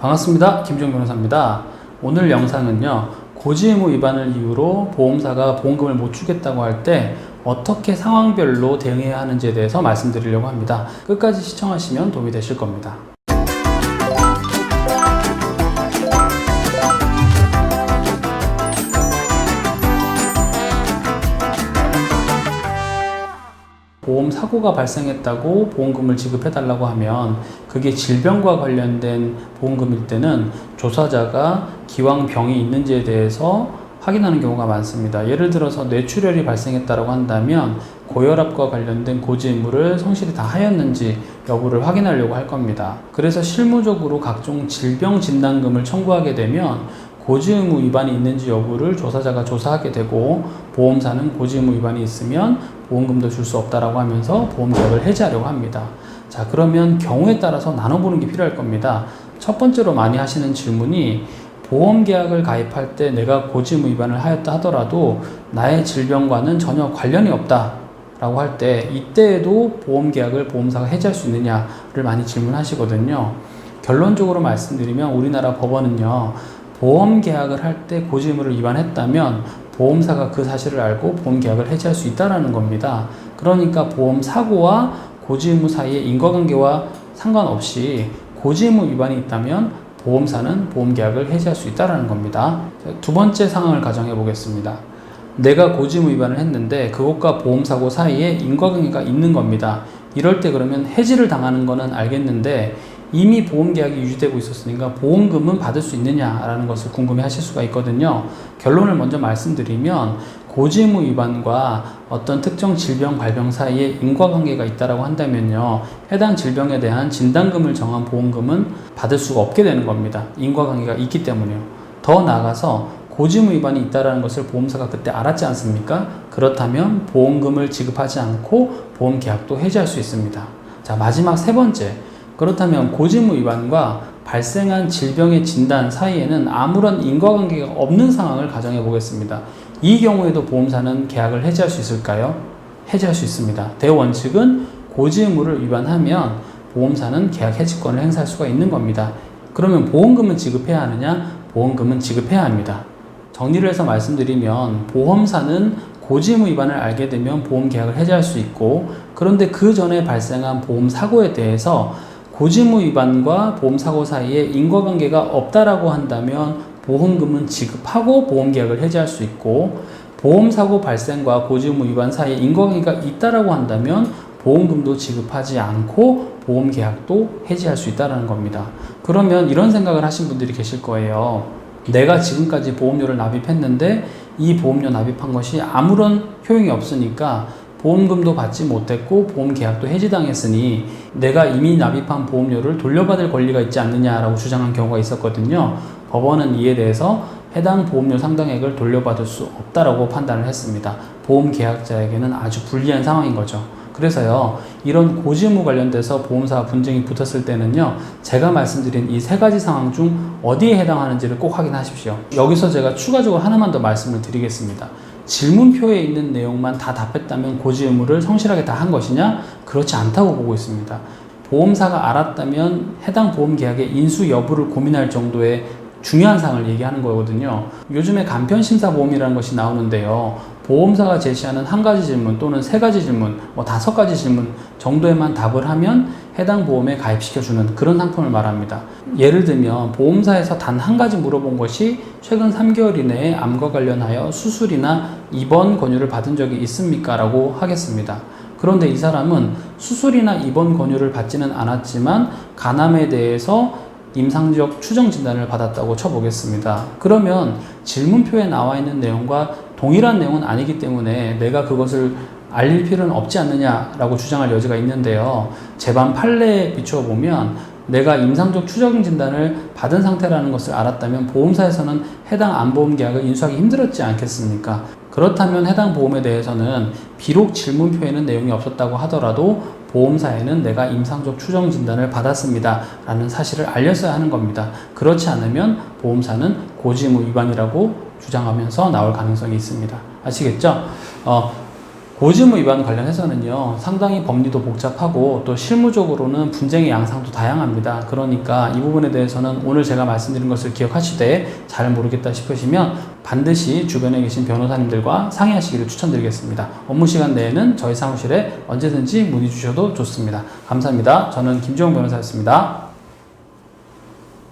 반갑습니다. 김종 변호사입니다. 오늘 영상은요, 고지의무 위반을 이유로 보험사가 보험금을 못 주겠다고 할 때 어떻게 상황별로 대응해야 하는지에 대해서 말씀드리려고 합니다. 끝까지 시청하시면 도움이 되실 겁니다. 보험 사고가 발생했다고 보험금을 지급해달라고 하면 그게 질병과 관련된 보험금일 때는 조사자가 기왕 병이 있는지에 대해서 확인하는 경우가 많습니다. 예를 들어서 뇌출혈이 발생했다고 한다면 고혈압과 관련된 고지의무를 성실히 다 하였는지 여부를 확인하려고 할 겁니다. 그래서 실무적으로 각종 질병 진단금을 청구하게 되면 고지의무 위반이 있는지 여부를 조사자가 조사하게 되고, 보험사는 고지의무 위반이 있으면 보험금도 줄 수 없다라고 하면서 보험계약을 해지하려고 합니다. 자, 그러면 경우에 따라서 나눠보는 게 필요할 겁니다. 첫 번째로 많이 하시는 질문이, 보험계약을 가입할 때 내가 고지의무 위반을 하였다 하더라도 나의 질병과는 전혀 관련이 없다 라고 할 때, 이때에도 보험계약을 보험사가 해지할 수 있느냐를 많이 질문하시거든요. 결론적으로 말씀드리면 우리나라 법원은요, 보험계약을 할 때 고지의무를 위반했다면 보험사가 그 사실을 알고 보험계약을 해지할 수 있다는 겁니다. 그러니까 보험사고와 고지의무 사이의 인과관계와 상관없이 고지의무 위반이 있다면 보험사는 보험계약을 해지할 수 있다는 겁니다. 두 번째 상황을 가정해 보겠습니다. 내가 고지의무 위반을 했는데 그것과 보험사고 사이에 인과관계가 있는 겁니다. 이럴 때 그러면 해지를 당하는 거는 알겠는데 이미 보험계약이 유지되고 있었으니까 보험금은 받을 수 있느냐라는 것을 궁금해 하실 수가 있거든요. 결론을 먼저 말씀드리면, 고지의무 위반과 어떤 특정 질병 발병 사이에 인과관계가 있다고 한다면요, 해당 질병에 대한 진단금을 정한 보험금은 받을 수가 없게 되는 겁니다. 인과관계가 있기 때문에요. 더 나아가서 고지의무 위반이 있다는 것을 보험사가 그때 알았지 않습니까? 그렇다면 보험금을 지급하지 않고 보험계약도 해지할 수 있습니다. 자, 마지막 세 번째. 그렇다면 고지의무 위반과 발생한 질병의 진단 사이에는 아무런 인과관계가 없는 상황을 가정해 보겠습니다. 이 경우에도 보험사는 계약을 해지할 수 있을까요? 해지할 수 있습니다. 대원칙은 고지의무를 위반하면 보험사는 계약 해지권을 행사할 수가 있는 겁니다. 그러면 보험금은 지급해야 하느냐? 보험금은 지급해야 합니다. 정리를 해서 말씀드리면, 보험사는 고지의무 위반을 알게 되면 보험 계약을 해지할 수 있고, 그런데 그 전에 발생한 보험 사고에 대해서 고지의무 위반과 보험사고 사이에 인과관계가 없다라고 한다면 보험금은 지급하고 보험계약을 해지할 수 있고, 보험사고 발생과 고지의무 위반 사이에 인과관계가 있다라고 한다면 보험금도 지급하지 않고 보험계약도 해지할 수 있다는 겁니다. 그러면 이런 생각을 하신 분들이 계실 거예요. 내가 지금까지 보험료를 납입했는데 이 보험료 납입한 것이 아무런 효용이 없으니까 보험금도 받지 못했고 보험계약도 해지당했으니 내가 이미 납입한 보험료를 돌려받을 권리가 있지 않느냐라고 주장한 경우가 있었거든요. 법원은 이에 대해서 해당 보험료 상당액을 돌려받을 수 없다라고 판단을 했습니다. 보험계약자에게는 아주 불리한 상황인 거죠. 그래서요, 이런 고지의무 관련돼서 보험사와 분쟁이 붙었을 때는요, 제가 말씀드린 이 세 가지 상황 중 어디에 해당하는지를 꼭 확인하십시오. 여기서 제가 추가적으로 하나만 더 말씀을 드리겠습니다. 질문표에 있는 내용만 다 답했다면 고지의무를 성실하게 다 한 것이냐? 그렇지 않다고 보고 있습니다. 보험사가 알았다면 해당 보험계약의 인수 여부를 고민할 정도의 중요한 사항을 얘기하는 거거든요. 요즘에 간편심사보험이라는 것이 나오는데요, 보험사가 제시하는 한 가지 질문 또는 세 가지 질문, 5가지 질문 정도에만 답을 하면 해당 보험에 가입시켜주는 그런 상품을 말합니다. 예를 들면 보험사에서 단 한 가지 물어본 것이 최근 3개월 이내에 암과 관련하여 수술이나 입원 권유를 받은 적이 있습니까? 라고 하겠습니다. 그런데 이 사람은 수술이나 입원 권유를 받지는 않았지만 간암에 대해서 임상적 추정 진단을 받았다고 쳐보겠습니다. 그러면 질문표에 나와 있는 내용과 동일한 내용은 아니기 때문에 내가 그것을 알릴 필요는 없지 않느냐라고 주장할 여지가 있는데요. 재반 판례에 비춰보면 내가 임상적 추정 진단을 받은 상태라는 것을 알았다면 보험사에서는 해당 암보험 계약을 인수하기 힘들었지 않겠습니까? 그렇다면 해당 보험에 대해서는 비록 질문표에는 내용이 없었다고 하더라도 보험사에는 내가 임상적 추정 진단을 받았습니다 라는 사실을 알렸어야 하는 겁니다. 그렇지 않으면 보험사는 고지의무 위반이라고 주장하면서 나올 가능성이 있습니다. 아시겠죠? 고지의무 위반 관련해서는요, 상당히 법리도 복잡하고 또 실무적으로는 분쟁의 양상도 다양합니다. 그러니까 이 부분에 대해서는 오늘 제가 말씀드린 것을 기억하시되 잘 모르겠다 싶으시면 반드시 주변에 계신 변호사님들과 상의하시기를 추천드리겠습니다. 업무 시간 내에는 저희 사무실에 언제든지 문의 주셔도 좋습니다. 감사합니다. 저는 김지용 변호사였습니다.